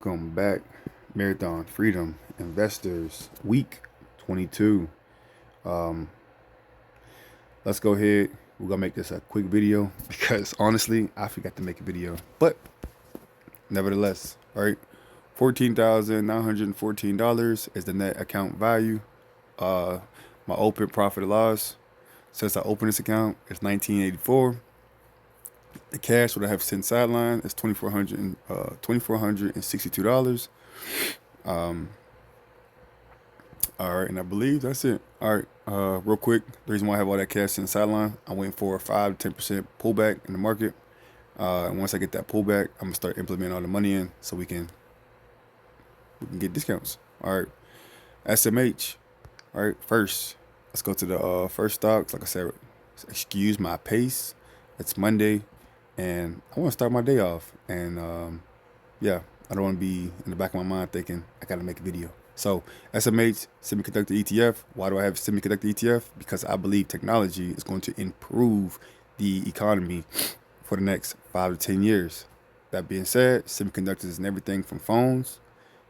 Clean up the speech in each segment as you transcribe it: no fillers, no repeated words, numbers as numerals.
Welcome back. Marathon Freedom Investors Week 22. Um, let's go ahead. We're gonna make this a quick video because honestly, I forgot to make a video. But nevertheless, all right, $14,914 is the net account value. Uh, my open profit or loss since I opened this account is 1984. The cash what I have since sideline is $2,462. Um, All right, and I believe that's it. All right, real quick, the reason why I have all that cash in the sideline, I'm waiting for a 5 to 10% pullback in the market. And once I get that pullback, I'm gonna start implementing all the money in so we can get discounts. All right, SMH. All right, first, let's go to the first stocks. Like I said, excuse my pace. It's Monday, and I want to start my day off. And yeah, I don't want to be in the back of my mind thinking I got to make a video. So SMH, semiconductor ETF. Why do I have semiconductor ETF? Because I believe technology is going to improve the economy for the next 5 to 10 years. That being said, semiconductors is in everything from phones,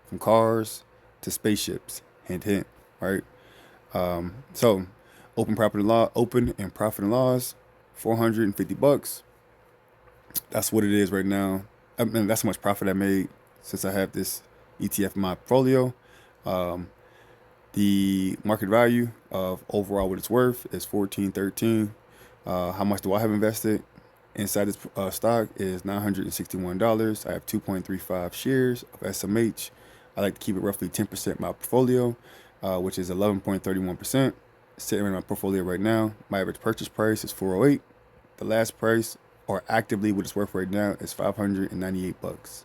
from cars to spaceships. Hint, hint. Right. So open and profit and loss, $450. That's what it is right now. I mean, that's how much profit I made since I have this ETF in my portfolio. Um, the market value of overall what it's worth is 1413. How much do I have invested inside this stock is $961. I have 2.35 shares of SMH. I like to keep it roughly 10% my portfolio, which is 11.31%. Sitting in my portfolio right now. My average purchase price is 408. The last price, or actively what it's worth right now, is $598.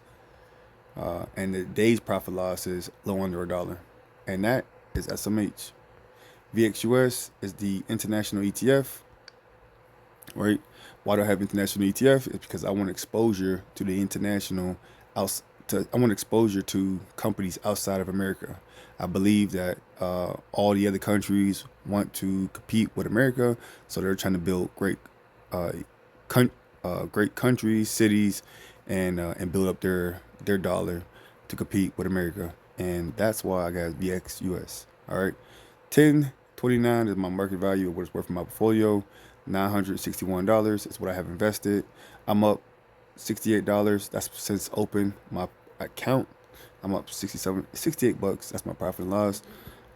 And the day's profit loss is low under $1. And that is SMH. VXUS is the international ETF, right? Why do I have international ETF? It's because I want exposure to the international, I want exposure to companies outside of America. I believe that all the other countries want to compete with America, so they're trying to build uh, great countries, cities, and build up their dollar to compete with America, and that's why I got VXUS. All right, 1029 is my market value of what it's worth in my portfolio. $961 is what I have invested. I'm up $68. That's since open my account. I'm up $68. That's my profit and loss.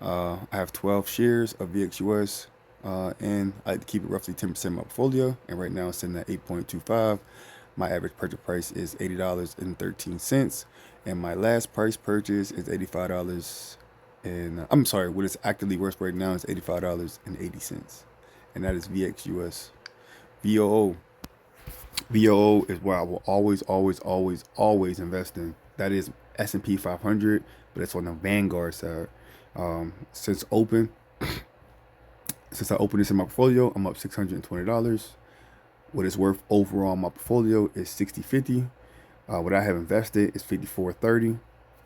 I have 12 shares of VXUS. And I like to keep it roughly 10% of my portfolio. And right now it's sitting at 8.25. My average purchase price is $80.13. And my last price purchase is $85. And I'm sorry, what it's actively worth right now is $85.80. And that is VXUS. VOO. VOO is where I will always invest in. That is S&P 500, but it's on the Vanguard side. Since I opened this in my portfolio, I'm up $620. What it's worth overall in my portfolio is $60.50. What I have invested is $54.30.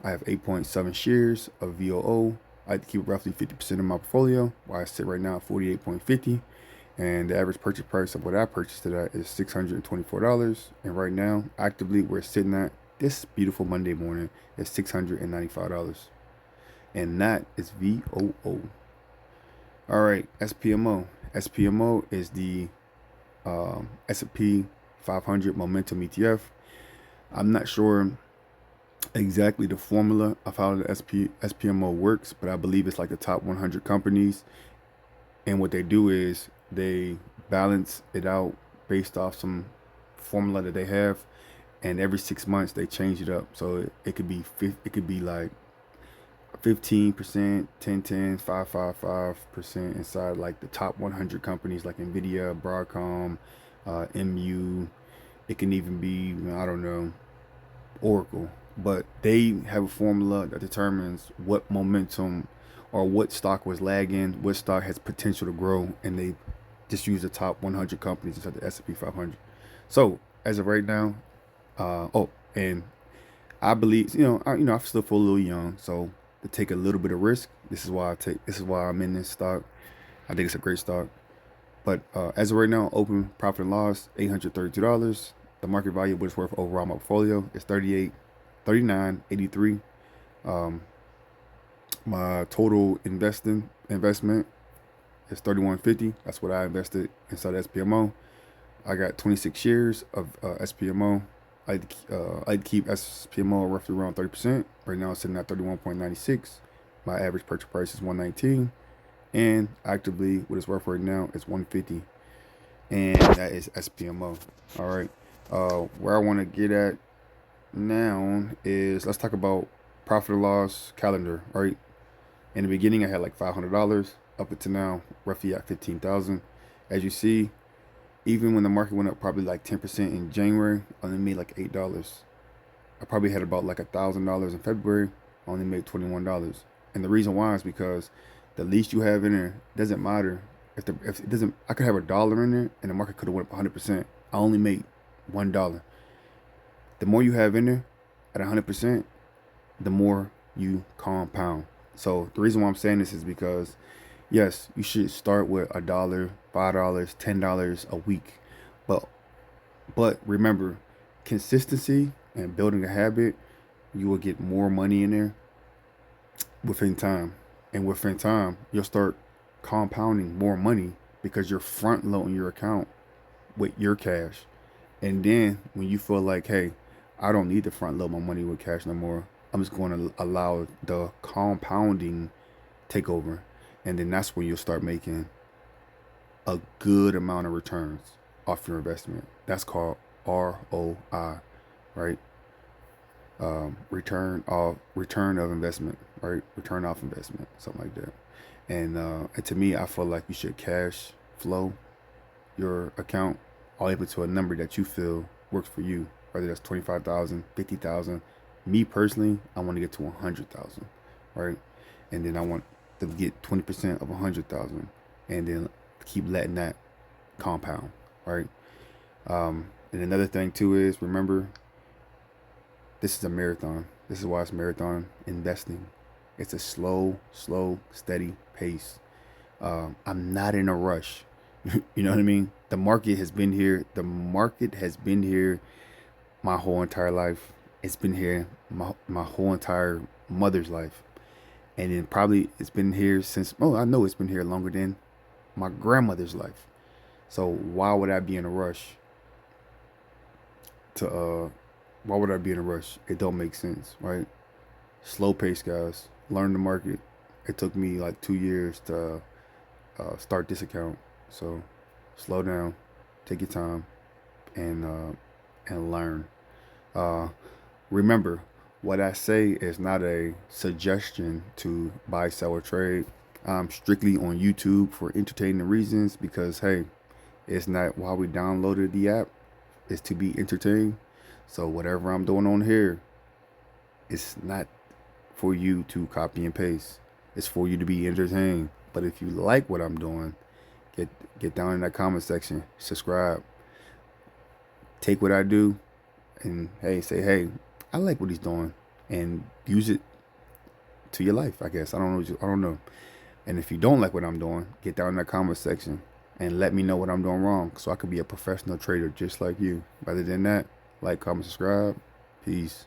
I have 8.7 shares of VOO. I like to keep roughly 50% of my portfolio, where I sit right now at 48.50. And the average purchase price of what I purchased today is $624. And right now, actively, we're sitting at this beautiful Monday morning is $695. And that is VOO. All right, SPMO. SPMO is the S&P 500 Momentum ETF. I'm not sure exactly the formula of how the SPMO works, but I believe it's like the top 100 companies. And what they do is they balance it out based off some formula that they have, and every 6 months they change it up. So it could be like 15%, 10, 5% inside like the top 100 companies like Nvidia, Broadcom, MU. It can even be, I don't know, Oracle. But they have a formula that determines what momentum or what stock was lagging, what stock has potential to grow, and they just use the top 100 companies inside the S&P 500. So as of right now, and I believe I still feel a little young, so to take a little bit of risk, this is why I'm in this stock. I think it's a great stock. But as of right now, open profit and loss $832. The market value of what it's worth overall my portfolio is 39.83. My total investment is 31.50. That's what I invested inside SPMO. I got 26 shares of SPMO. I'd keep SPMO roughly around 30%. Right now it's sitting at 31.96. My average purchase price is 119, and actively what it's worth right now is 150, and that is SPMO. All right. Where I want to get at now is, let's talk about profit or loss calendar. Right. In the beginning, I had like $500. Up until now, roughly at 15,000. As you see, even when the market went up probably like 10% in January, I only made like $8. I probably had about like $1,000 in February. I only made $21. And the reason why is because the least you have in there doesn't matter. If it doesn't, I could have $1 in there and the market could have went up 100%. I only made $1. The more you have in there at 100%, the more you compound. So the reason why I'm saying this is because, yes, you should start with $1, $5, $10 a week, but remember, consistency and building a habit, you will get more money in there within time, and within time, you'll start compounding more money because you're front loading your account with your cash. And then when you feel like, hey, I don't need to front load my money with cash no more, I'm just going to allow the compounding take over. And then that's when you'll start making a good amount of returns off your investment. That's called ROI, right? Return of investment, right? Return off investment, something like that. And to me, I feel like you should cash flow your account all the way to a number that you feel works for you, whether that's 25,000, 50,000. Me personally, I want to get to 100,000, right? And then I want to get 20% of 100,000, and then keep letting that compound, right? And another thing too is, remember, this is a marathon. This is why it's marathon investing. It's a slow, steady pace. I'm not in a rush. You know what I mean? The market has been here. The market has been here my whole entire life. It's been here my whole entire mother's life. And then probably it's been here since, I know it's been here longer than my grandmother's life. So why would I be in a rush why would I be in a rush? It don't make sense, right? Slow pace, guys. Learn the market. It took me like 2 years to start this account. So slow down, take your time, and learn. Remember, what I say is not a suggestion to buy, sell, or trade. I'm strictly on YouTube for entertaining reasons because, hey, it's not why we downloaded the app. It's to be entertained. So whatever I'm doing on here, it's not for you to copy and paste. It's for you to be entertained. But if you like what I'm doing, get down in that comment section, subscribe, take what I do, and say, hey, I like what he's doing, and use it to your life, I guess. I don't know. And if you don't like what I'm doing, get down in that comment section and let me know what I'm doing wrong so I could be a professional trader just like you. Rather than that, like, comment, subscribe. Peace.